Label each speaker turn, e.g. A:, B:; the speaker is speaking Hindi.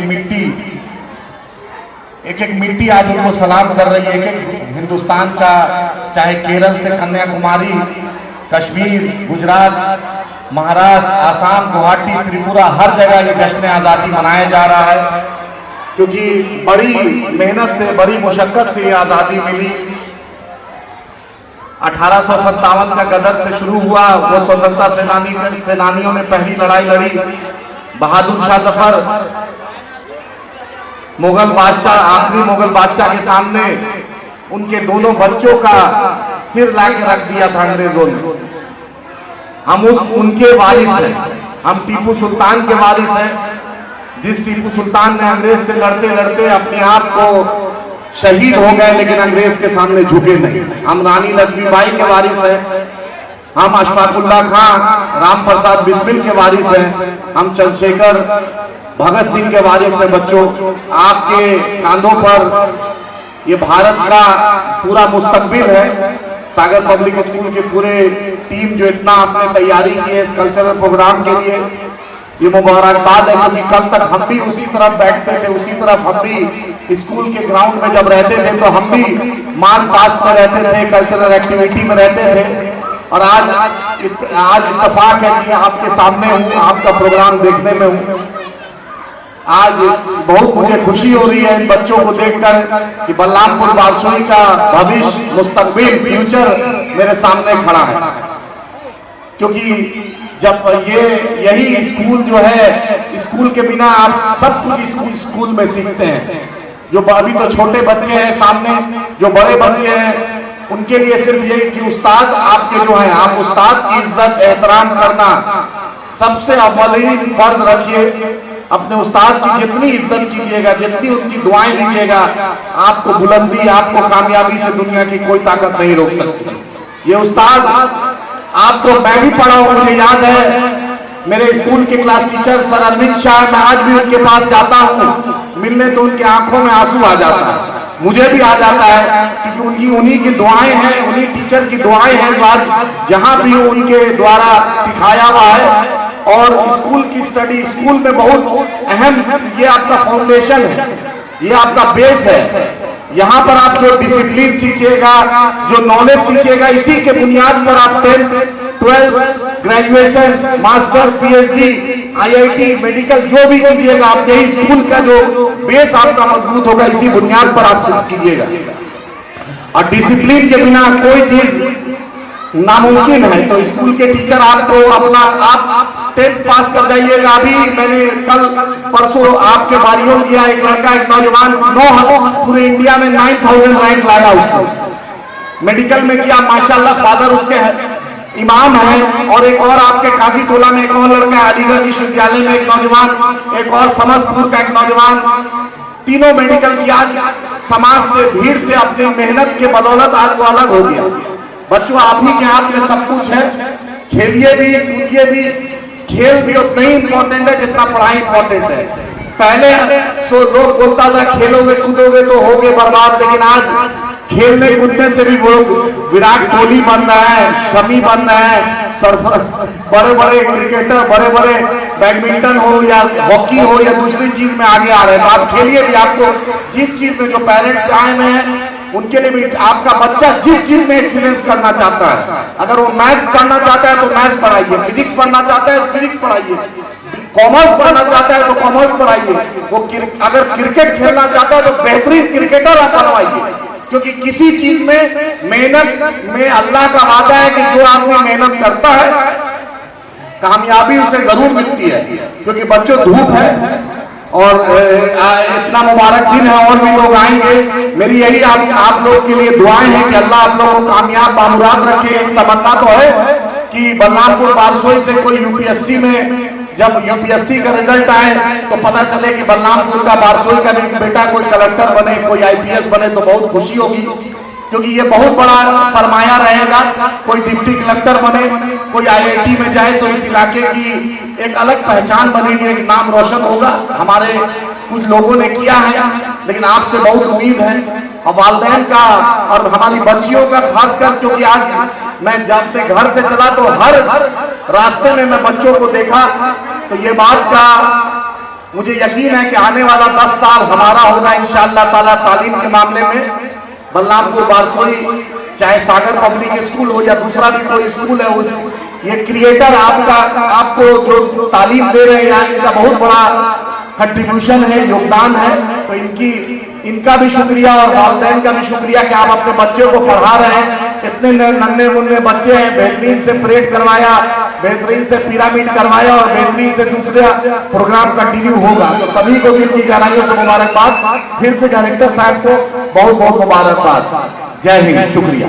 A: मिट्टी एक मिट्टी आज उनको सलाम कर रही है। एक हिंदुस्तान का, चाहे केरल से कन्याकुमारी, कश्मीर, गुजरात, महाराष्ट्र, आसाम, गुवाहाटी, त्रिपुरा, हर जगह ये जश्न आज़ादी मनाया जा रहा है, क्योंकि बड़ी मेहनत से, बड़ी मुशक्कत से ये आज़ादी मिली। 1857 का गदर से शुरू हुआ। वो स्वतंत्रता सेनानियों ने पहली लड़ाई लड़ी। बहादुर शाह जफर मुगल बादशाह, आखिरी मुगल बादशाह के सामने उनके दोनों बच्चों का सिर लाके रख दिया था अंग्रेजों ने। हम उनके वारिस हैं, हम टीपू सुल्तान के वारिस हैं। जिस टीपू सुल्तान ने अंग्रेज से लड़ते लड़ते अपने आप को शहीद हो गए, लेकिन अंग्रेज के सामने झुके नहीं। हम रानी लक्ष्मीबाई के वारिस हैं, हम अशफाकुल्लाह खां, राम प्रसाद बिस्मिल के वारिस हैं, हम चंद्रशेखर भगत सिंह के वारिस हैं। बच्चों, आपके कांधों पर ये भारत का पूरा मुस्तकबिल है। सागर पब्लिक स्कूल के पूरे टीम जो इतना आपने तैयारी की है इस कल्चरल प्रोग्राम के लिए, ये मुबारकबाद है। क्योंकि कल तक हम भी उसी तरफ बैठते थे, उसी तरफ हम भी स्कूल के ग्राउंड में जब रहते थे तो हम भी मार्च पास्ट में रहते थे, कल्चरल एक्टिविटी में रहते थे। और आज इत्तेफाक है कि आपके सामने हूँ, आपका प्रोग्राम देखने में हूँ। आज बहुत मुझे खुशी हो रही है इन बच्चों को देखकर कि बलरामपुर बारसोई का भविष्य, मुस्तकबिल, फ्यूचर मेरे सामने खड़ा है। क्योंकि जब यही स्कूल जो है, स्कूल के बिना आप सब कुछ स्कूल में सीखते हैं। जो अभी तो छोटे बच्चे हैं सामने, जो बड़े बच्चे हैं उनके लिए सिर्फ ये कि उस्ताद आपके जो हैं, आप उस्ताद की इज्जत एहतराम करना सबसे अव्वलीन फर्ज रखिए। अपने उस्ताद की जितनी इज्जत कीजिएगा, जितनी उनकी दुआएं लीजिएगा, आपको बुलंदी, आपको कामयाबी से दुनिया की कोई ताकत नहीं रोक सकती। ये उस्ताद आपको मैं भी पढ़ा हूं, मुझे याद है मेरे स्कूल के class teacher sir Arvind Shah, मैं आज भी उनके पास जाता हूं मिलने तो उनके आंखों में आंसू आ जाता है, मुझे भी आ जाता है। क्योंकि उन्हीं की दुआएं हैं, उन्हीं टीचर की दुआएं हैं जो आज जहां भी उनके द्वारा सिखाया हुआ है। और स्कूल की स्टडी, स्कूल में बहुत अहम, ये आपका फाउंडेशन है, ये आपका बेस है। यहाँ पर आप जो डिसिप्लिन सीखिएगा, जो नॉलेज सीखिएगा, इसी के बुनियाद पर आप 10th, 12th, graduation, master, PhD, IIT, medical जो भी कीजिएगा, आप यही स्कूल का जो बेस आपका मजबूत होगा, इसी बुनियाद पर आप कीजिएगा। और डिसिप्लिन के बिना कोई चीज नामुमकिन है। तो स्कूल के टीचर आपको अपना, आप 10th पास कर जाइएगा। अभी मैंने कल परसों आपके बारियों किया, एक लड़का, एक नौजवान, पूरे इंडिया में 9000 रैंक लाया उसको। मेडिकल में किया, माशाल्लाह, फादर उसके इमाम है। और एक और आपके काजी टोला में एक और लड़का है, अलीगढ़ विश्वविद्यालय में एक नौजवान, एक और समस्तपुर का एक नौजवान, तीनों मेडिकल की। आज समाज से, भीड़ से, अपनी मेहनत के बदौलत आज वो अलग हो गया। बच्चों, आप ही के हाथ में सब कुछ है, खेलिए भी, कूदिए भी। खेल भी उतना ही इंपॉर्टेंट है जितना पढ़ाई इंपॉर्टेंट है। पहले लोग बोलता था खेलोगे कूदोगे तो होगे बर्बाद, लेकिन आज खेलने कूदने से भी वो विराट कोहली बन रहा है, शमी बन रहा है, बड़े बड़े क्रिकेटर, बड़े बड़े बैडमिंटन हो या हॉकी हो या दूसरी चीज में आगे आ रहे हैं। तो आप खेलिए भी। आपको जिस चीज में, जो पेरेंट्स आए हुए हैं उनके लिए भी, आपका बच्चा जिस चीज में एक्सीलेंस करना चाहता है, अगर वो मैथ्स पढ़ना चाहता है तो मैथ्स पढ़ाइए, फिजिक्स पढ़ना चाहता है तो फिजिक्स पढ़ाइए, कॉमर्स पढ़ना चाहता है तो कॉमर्स पढ़ाइए। वो अगर क्रिकेट खेलना चाहता है तो बेहतरीन क्रिकेटर आप बनवाइए। क्योंकि किसी चीज में मेहनत में अल्लाह का वादा है कि जो आदमी मेहनत करता है कामयाबी उसे जरूर मिलती है। क्योंकि बच्चों, धूप है और इतना मुबारक दिन है, और भी लोग आएंगे। मेरी यही आप लोग के लिए दुआएं हैं कि अल्लाह आप लोगों को कामयाब बामुराद रखे। एक तमन्ना तो है कि बलरामपुर बारसोई से कोई यूपीएससी में, जब यूपीएससी का रिजल्ट आए तो पता चले कि बलरामपुर का, बारसोई का बेटा कोई कलेक्टर बने, कोई आईपीएस बने, तो बहुत खुशी होगी। क्योंकि ये बहुत बड़ा सरमाया रहेगा। कोई डिप्टी कलेक्टर बने, कोई आईआईटी में जाए तो इस इलाके की एक अलग पहचान बनेगी, एक नाम रोशन होगा। हमारे कुछ लोगों ने किया है, लेकिन आपसे बहुत उम्मीद है, और वालिदैन का और हमारी बच्चियों का खासकर। क्योंकि आज मैं जब अपने घर से चला तो हर रास्ते में मैं बच्चों को देखा, तो ये बात का मुझे यकीन है कि आने वाला 10 साल हमारा होगा इंशाअल्लाह ताला तालीम के मामले में। बलरामपुर बारसोई चाहे सागर पब्लिक स्कूल हो या दूसरा भी कोई स्कूल है, उस ये क्रिएटर आपको जो तालीम दे रहे हैं, इनका बहुत बड़ा कंट्रीब्यूशन है, योगदान है। तो इनका भी शुक्रिया और वालिदैन का भी शुक्रिया कि आप अपने बच्चों को पढ़ा रहे हैं। इतने नन्हे मुन्ने बच्चे हैं, बेहतरीन से परेड करवाया, बेहतरीन से पिरामिड करवाया और बेहतरीन से दूसरा प्रोग्राम कंटिन्यू होगा। तो सभी को दिल की गहराइयों से मुबारकबाद। फिर से डायरेक्टर साहब को बहुत बहुत मुबारकबाद। जय हिंद, शुक्रिया।